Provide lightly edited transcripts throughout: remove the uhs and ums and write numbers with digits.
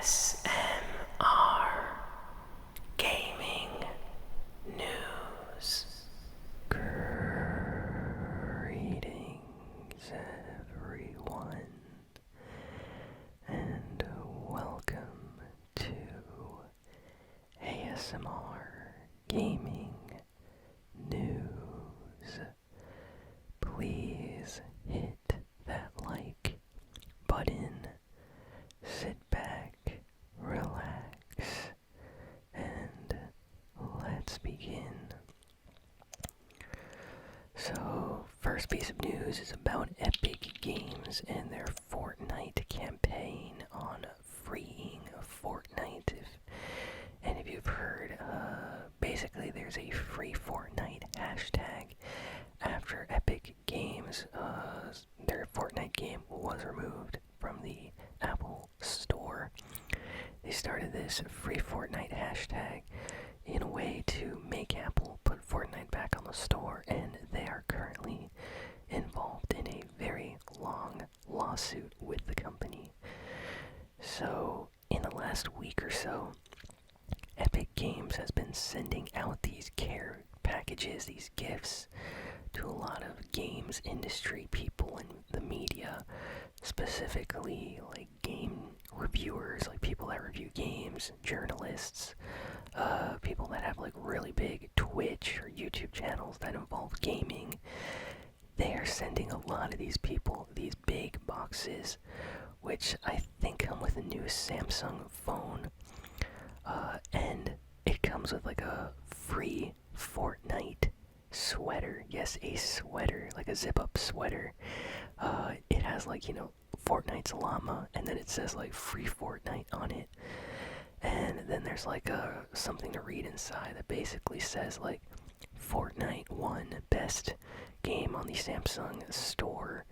ASMR Gaming News. Greetings, everyone, and welcome to ASMR Gaming News. Please hit that like button, sit back, relax, and let's begin. So, first piece of news is about Epic Games and their Fortnite campaign on freeing Fortnite. If you've heard, basically there's a free Fortnite hashtag after Epic Games, their Fortnite game was removed from the Apple Store. They started this free Fortnite hashtag in a way to make Apple put Fortnite back on the store, and they are currently involved in a very long lawsuit with the company. So, in the last week or so, Epic Games has been sending out these care packages, these gifts, to a lot of games industry people in the media, specifically like game reviewers, like people that review games, journalists, people that have like really big Twitch or YouTube channels that involve gaming. They are sending a lot of these people these big boxes, which I think come with a new Samsung phone, and it comes with like a free Fortnite sweater. Yes, a sweater, like a zip-up sweater. It has like, Fortnite's llama, and then it says like free Fortnite on it. And then there's like something to read inside that basically says like Fortnite won best game on the Samsung store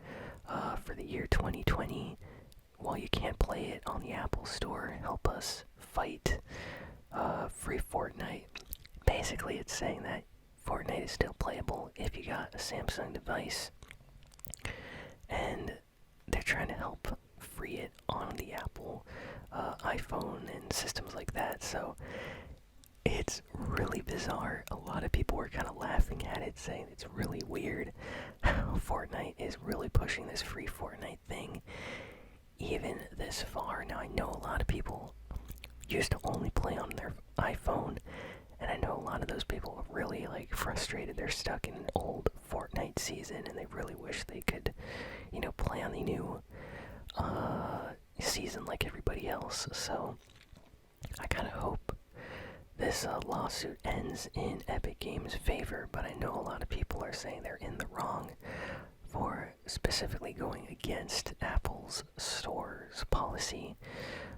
for the year 2020. While you can't play it on the Apple Store, help us fight free Fortnite. Basically, it's saying that Fortnite is still playable if you got a Samsung device, and they're trying to help free it on the Apple iPhone and systems like that. So it's really bizarre. A lot of people were kind of laughing at it, saying it's really weird how Fortnite is really pushing this free Fortnite thing even this far. Now, I know a lot of people used to only play on their iPhone, and I know a lot of those people are really like frustrated. They're stuck in an old Fortnite season, and they really wish they could, play on the new season like everybody else. So I kind of hope this lawsuit ends in Epic Games' favor, but I know a lot of people are saying they're in the wrong for specifically going against Apple's store's policy.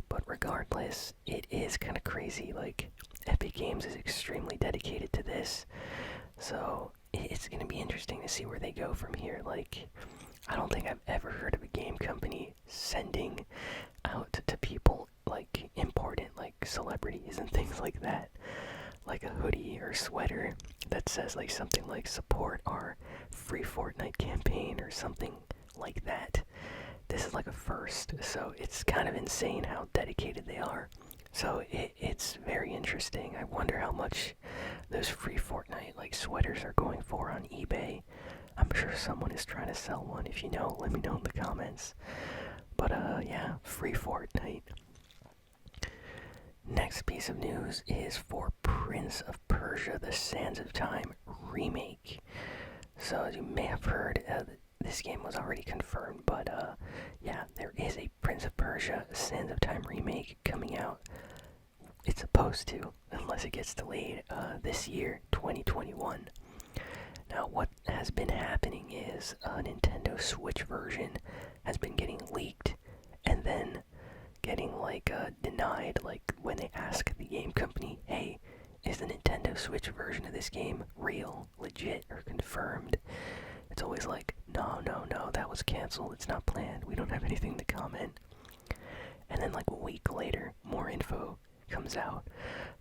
But regardless, it is kind of crazy. Like, Epic Games is extremely dedicated to this, so it's going to be interesting to see where they go from here. Like, I don't think I've ever heard of a game company sending out to people, like, important, like, celebrities and things like that, like a hoodie or sweater that says, like, something like support our free Fortnite campaign or something like that. This is like a first, so it's kind of insane how dedicated they are. So it's very interesting. I wonder how much those free Fortnite like sweaters are going for on eBay. I'm sure someone is trying to sell one. If you know, let me know in the comments. But yeah, free Fortnite. Next piece of news is for Prince of Persia: The Sands of Time remake. So as you may have heard, this game was already confirmed, but yeah, there is a Prince of Persia Sands of Time remake coming out. It's supposed to, unless it gets delayed, this year, 2021. Now, what has been happening is a Nintendo Switch version has been getting leaked, and then getting, denied, when they ask the game company, hey, is the Nintendo Switch version of this game real, legit, or confirmed? It's always like, no, that was canceled, it's not planned, we don't have anything to comment. And then a week later, more info comes out.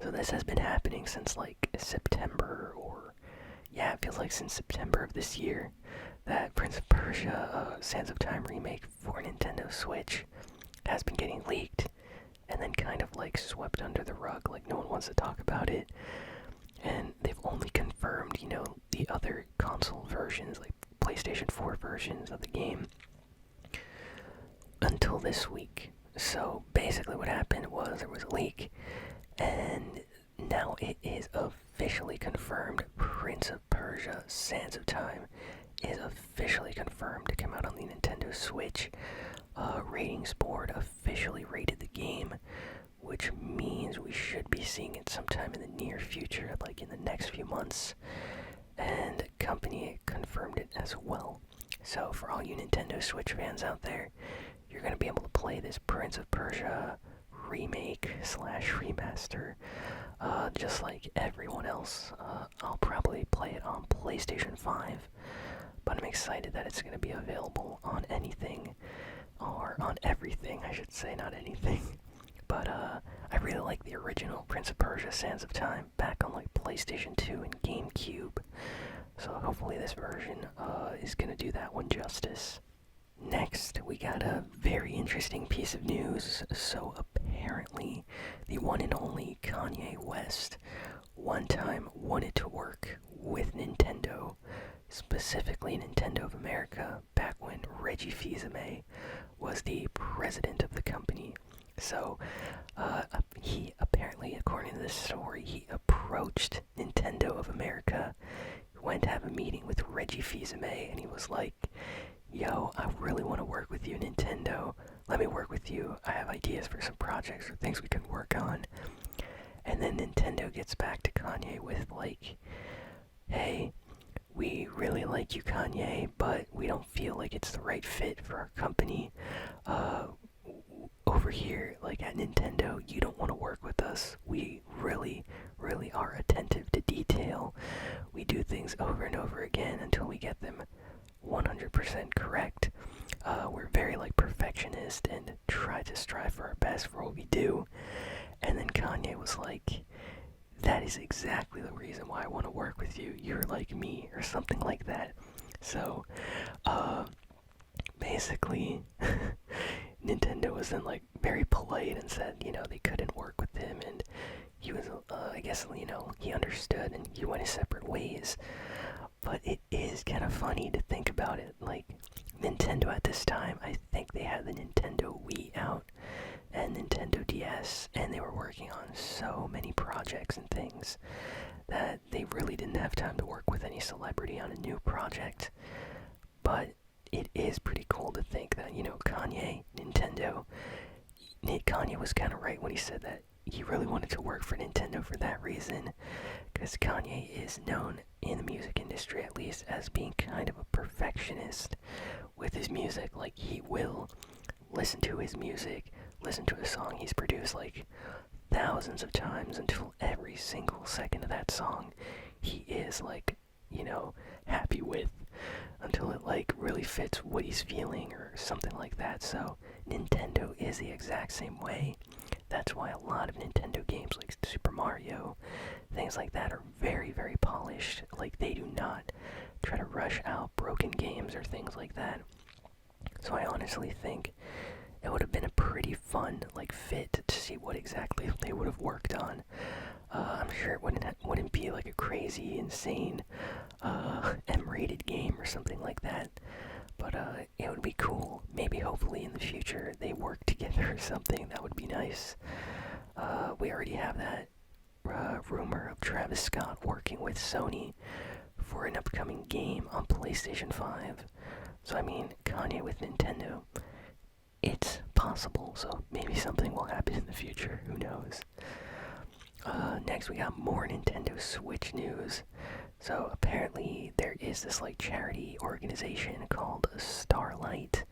So this has been happening since September, or yeah, it feels like since September of this year, that Prince of Persia Sands of Time remake for Nintendo Switch has been getting leaked. And then kind of like swept under the rug, like no one wants to talk about it. And they've only confirmed, the other console versions, like PlayStation 4 versions of the game, until this week. So basically what happened was there was a leak, and now it is officially confirmed. Prince of Persia: Sands of Time is officially confirmed to come out on the Nintendo Switch. Ratings board officially rated the game, which means we should be seeing it sometime in the near future, like in the next few months. And the company confirmed it as well. So for all you Nintendo Switch fans out there, you're going to be able to play this Prince of Persia remake slash remaster, just like everyone else. I'll probably play it on PlayStation 5, but I'm excited that it's going to be available on anything, or on everything, I should say, not anything. But I really like the original Prince of Persia: Sands of Time back on like PlayStation 2 and GameCube. So hopefully this version is going to do that one justice. Next, we got a very interesting piece of news. So apparently, the one and only Kanye West one time wanted to work with Nintendo, specifically Nintendo of America, back when Reggie Fils-Aimé was the president of the company. So, he apparently, according to this story, he approached Nintendo of America, went to have a meeting with Reggie Fils-Aimé, and he was like, yo, I really want to work with you, Nintendo. Let me work with you. I have ideas for some projects or things we can work on. And then Nintendo gets back to Kanye with like, hey, we really like you, Kanye, but we don't feel like it's the right fit for our company. Over here, like at Nintendo, you don't want to work with us. We really, really are attentive to detail. We do things over and over again until we get them 100% correct. We're very like perfectionist and try to strive for our best for what we do. And then Kanye was like, that is exactly the reason why I want to work with you. You're like me, or something like that. So, basically, Nintendo was then like very polite and said, they couldn't work with him, and he was, I guess, he understood and he went his separate ways. But it is kind of funny to think about it. Like, Nintendo at this time, I think they had the Nintendo Wii out and Nintendo DS, and they were working on so many projects and things that they really didn't have time to work with any celebrity on a new project. But it is pretty cool to think that, Kanye, Nintendo, Kanye was kind of right when he said that he really wanted to work for Nintendo for that reason, because Kanye is known in the music industry, at least, as being kind of a perfectionist with his music. Like, he will listen to his music, listen to a song he's produced like thousands of times until every single second of that song he is like, happy with, until it like really fits what he's feeling or something like that. So Nintendo is the exact same way. That's why a lot of Nintendo games like Super Mario, things like that, are very, very polished. Like, they do not try to rush out broken games or things like that. So I honestly think it would have been a pretty fun like fit to see what exactly they would have worked on. I'm sure it wouldn't be like a crazy, insane, M-rated game or something like that. But it would be cool. Maybe, hopefully, in the future they work together or something. That would be nice. We already have that rumor of Travis Scott working with Sony for an upcoming game on PlayStation 5. So, I mean, Kanye with Nintendo, it's possible. So maybe something will happen in the future. Who knows? Next, we got more Nintendo Switch news. So apparently there is this like charity organization called Starlight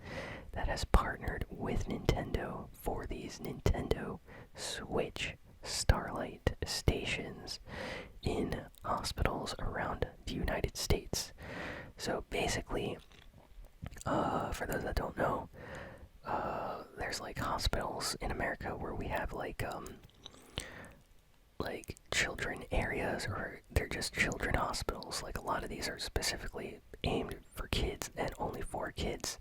that has partnered with Nintendo for these Nintendo Switch Starlight stations in hospitals around the United States. So basically, for those that don't know, there's like hospitals in America where we have like children areas, or they're just children hospitals. Like, a lot of these are specifically aimed for kids and only for kids.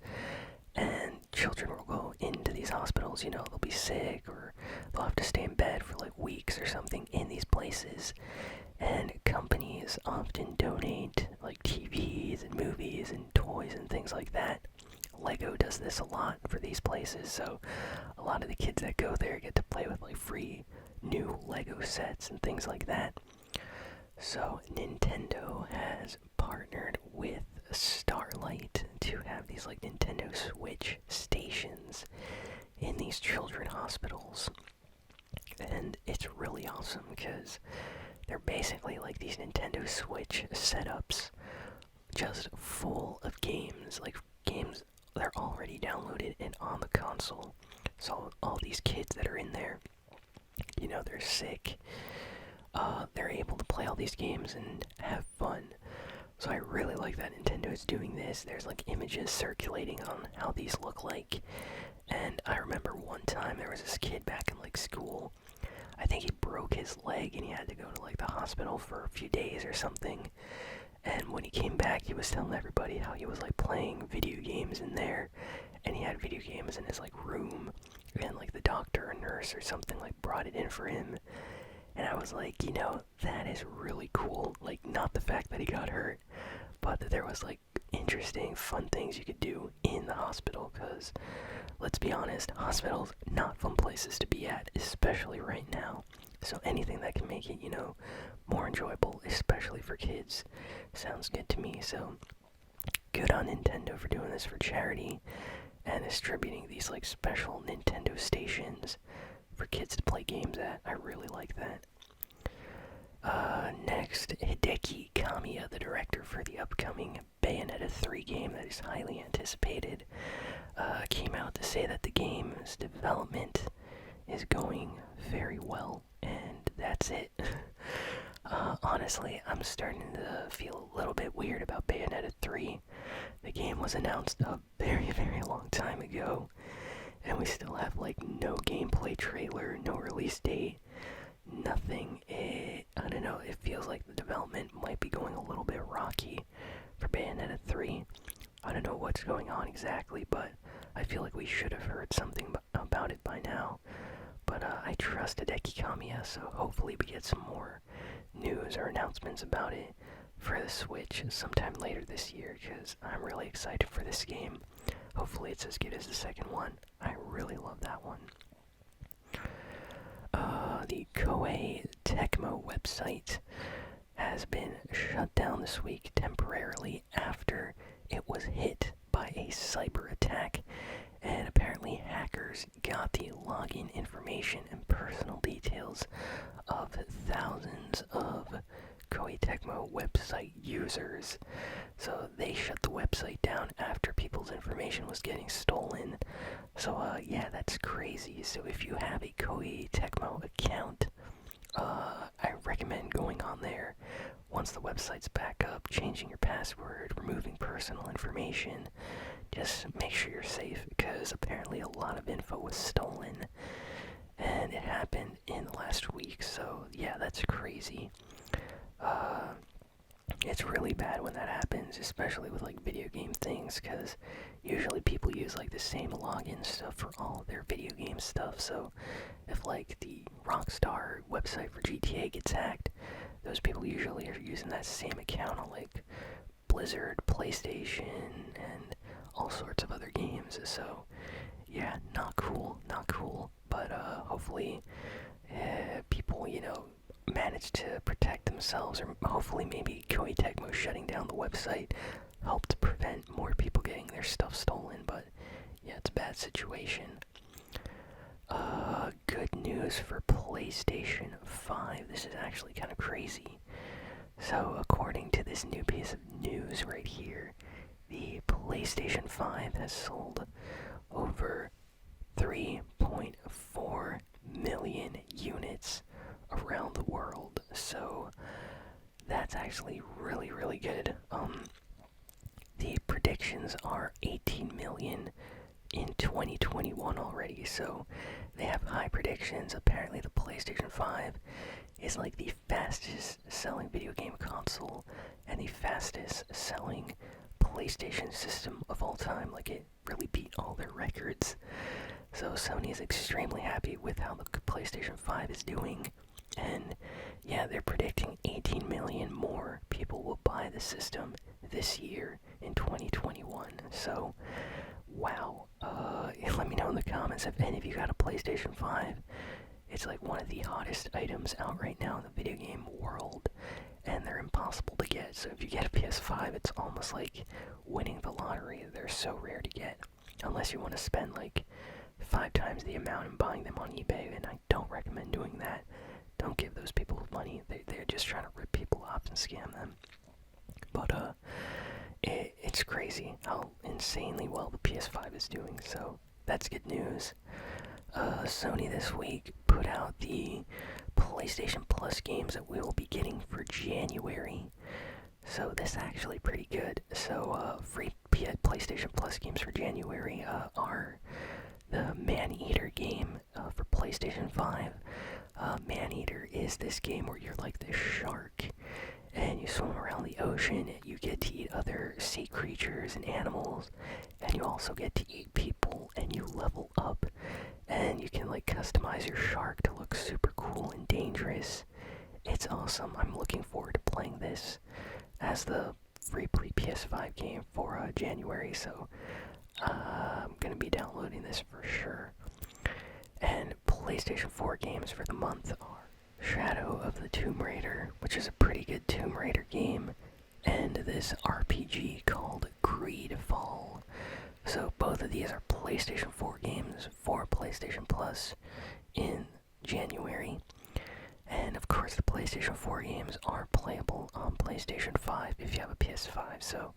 And children will go into these hospitals, they'll be sick or they'll have to stay in bed for like weeks or something in these places. And companies often donate like TVs and movies and toys and things like that. Lego does this a lot for these places, so a lot of the kids that go there get to play with like free new Lego sets and things like that. So Nintendo has partnered with Starlight to have these like Nintendo Switch stations in these children hospitals. And it's really awesome because they're basically like these Nintendo Switch setups, just full of games, like games that are already downloaded and on the console. So all these kids that are in there, they're sick. They're able to play all these games and have fun. So I really like that Nintendo is doing this. There's like images circulating on how these look like. And I remember one time there was this kid back in like school. I think he broke his leg and he had to go to like the hospital for a few days or something. And when he came back, he was telling everybody how he was like playing video games in there. And he had video games in his like room. And like the doctor or nurse or something like brought it in for him. And I was like, that is really cool. Like, not the fact that he got hurt, but that there was like interesting, fun things you could do in the hospital. Because, let's be honest, hospitals, not fun places to be at, especially right now. So anything that can make it, more enjoyable, especially for kids, sounds good to me. So, good on Nintendo for doing this for charity and distributing these like special Nintendo stations for kids to play games at. I really like that. Next, Hideki Kamiya, the director for the upcoming Bayonetta 3 game that is highly anticipated, came out to say that the game's development is going very well, and that's it. Honestly, I'm starting to feel a little bit weird about Bayonetta 3. The game was announced a very, very long time ago, and we still have like no gameplay trailer, no release date, nothing. I don't know, it feels like the development might be going a little bit rocky for Bayonetta 3. I don't know what's going on exactly, but I feel like we should have heard something about it by now. But I trust Hideki Kamiya, so hopefully we get some more news or announcements about it for the Switch sometime later this year, because I'm really excited for this game. Hopefully it's as good as the second one. I really love that one. The Koei Tecmo website has been shut down this week temporarily after it was hit by a cyber attack, and apparently hackers got the login information and personal details of thousands of Koei Tecmo website users. So they shut the website down after people's information was getting stolen. So yeah, that's crazy. So if you have a Koei Tecmo account, I recommend going on there once the website's back up, changing your password, removing personal information. Just make sure you're safe, because apparently a lot of info was stolen, and it happened in the last week. So yeah, that's crazy. It's really bad when that happens, especially with like video game things, because usually people use like the same login stuff for all of their video game stuff. So if like the Rockstar website for GTA gets hacked, those people usually are using that same account on like Blizzard, PlayStation, and all sorts of other games. So yeah, not cool. But hopefully people, manage to protect themselves, or hopefully maybe Koei Tecmo shutting down the website helped prevent more people getting their stuff stolen. But yeah, it's a bad situation. Good news for PlayStation 5. This is actually kind of crazy. So according to this new piece of news right here, the PlayStation 5 has sold over 3.4 million units around the world. So that's actually really, really good. The predictions are 18 million in 2021 already, so they have high predictions. Apparently the PlayStation 5 is like the fastest selling video game console and the fastest selling PlayStation system of all time. Like, it really beat all their records. So Sony is extremely happy with how the PlayStation 5 is doing. And yeah, they're predicting 18 million more people will buy the system this year in 2021. So, wow. Let me know in the comments if any of you got a PlayStation 5. It's like one of the hottest items out right now in the video game world, and they're impossible to get. So if you get a PS5, it's almost like winning the lottery. They're so rare to get, unless you want to spend like 5 times the amount and buying them on eBay, and I don't recommend doing that. Don't give those people money. They're just trying to rip people off and scam them. But it's crazy how insanely well the PS5 is doing, so that's good news. Sony this week put out the PlayStation Plus games that we will be getting for January. So this is actually pretty good. So free PlayStation Plus games for January are the Man-Eater game for PlayStation 5. Man-Eater is this game where you're like this shark and you swim around the ocean. You get to eat other sea creatures and animals, and you also get to eat people, and you level up, and you can like customize your shark to look super cool and dangerous. It's awesome. I'm looking forward to playing this as the free PS5 game for January, so I'm gonna be downloading this for sure. And PlayStation 4 games for the month are Shadow of the Tomb Raider, which is a pretty good Tomb Raider game, and this RPG called Greedfall. So both of these are PlayStation 4 games for PlayStation Plus in January. And of course the PlayStation 4 games are playable on PlayStation 5 if you have a PS5. So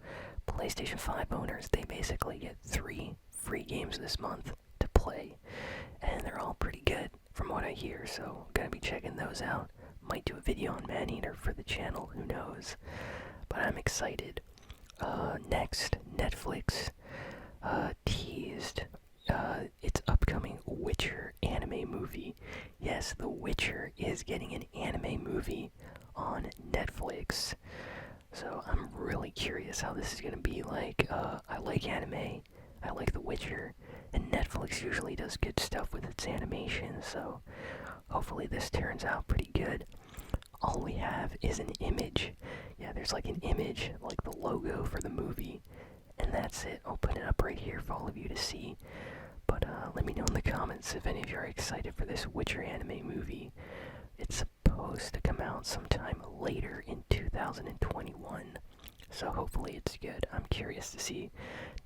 PlayStation 5 owners, they basically get 3 free games this month to play. And they're all pretty good from what I hear, so I'm gonna be checking those out. Might do a video on Man-Eater for the channel, who knows. But I'm excited. Next, Netflix teased its upcoming Witcher anime movie. Yes, The Witcher is getting an anime movie on Netflix. So I'm really curious how this is gonna be. Like, I like anime, I like The Witcher, and Netflix usually does good stuff with its animation, so hopefully this turns out pretty good. All we have is an image. Yeah, there's like an image, like the logo for the movie, and that's it. I'll put it up right here for all of you to see. But let me know in the comments if any of you are excited for this Witcher anime movie. It's supposed to come out sometime later in 2021. So hopefully it's good. I'm curious to see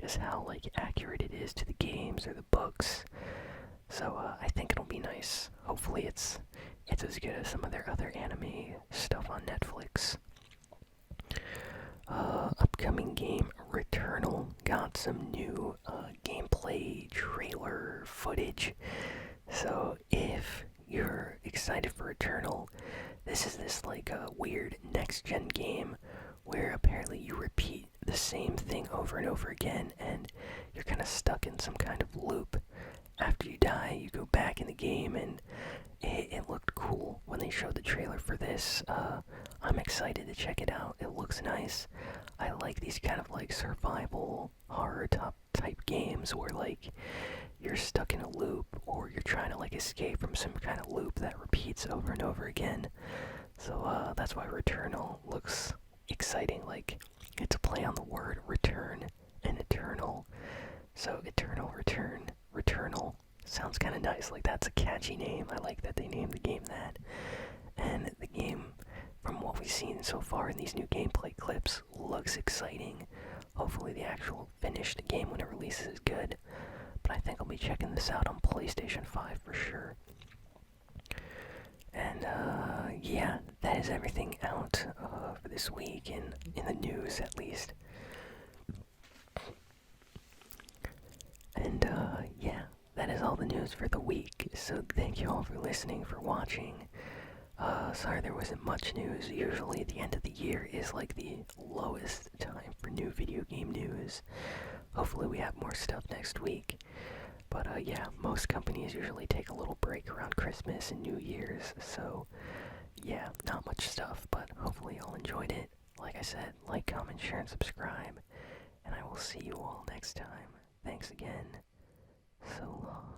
just how like accurate it is to the games or the books. So I think it'll be nice. Hopefully it's as good as some of their other anime stuff on Netflix. Upcoming game Returnal got some new gameplay trailer footage. So if you're excited for Returnal, this is this like weird next-gen game where apparently you repeat the same thing over and over again, and you're kind of stuck in some kind of loop. After you die, you go back in the game, and it looked cool when they showed the trailer for this. I'm excited to check it out. It looks nice. I like these kind of like survival horror type games where like you're stuck in a loop or you're trying to like escape from some kind of loop that repeats over and over again. So that's why Returnal looks exciting. Like it's a play on the word return and eternal. So eternal return, Returnal sounds kind of nice. Like that's a catchy name. I like that they named the game that. And the game, from what we've seen so far in these new gameplay clips, looks exciting. Hopefully the actual finished game when it releases is good. But I think I'll be checking this out on PlayStation 5 for sure. And yeah, that is everything out for this week in the news at least. And yeah, that is all the news for the week. So thank you all for listening, for watching. Sorry there wasn't much news. Usually the end of the year is like the lowest time for new video game news. Hopefully we have more stuff next week. But yeah, most companies usually take a little break around Christmas and New Year's. So yeah, not much stuff, but hopefully y'all enjoyed it. Like I said, like, comment, share, and subscribe. And I will see you all next time. Thanks again. So long.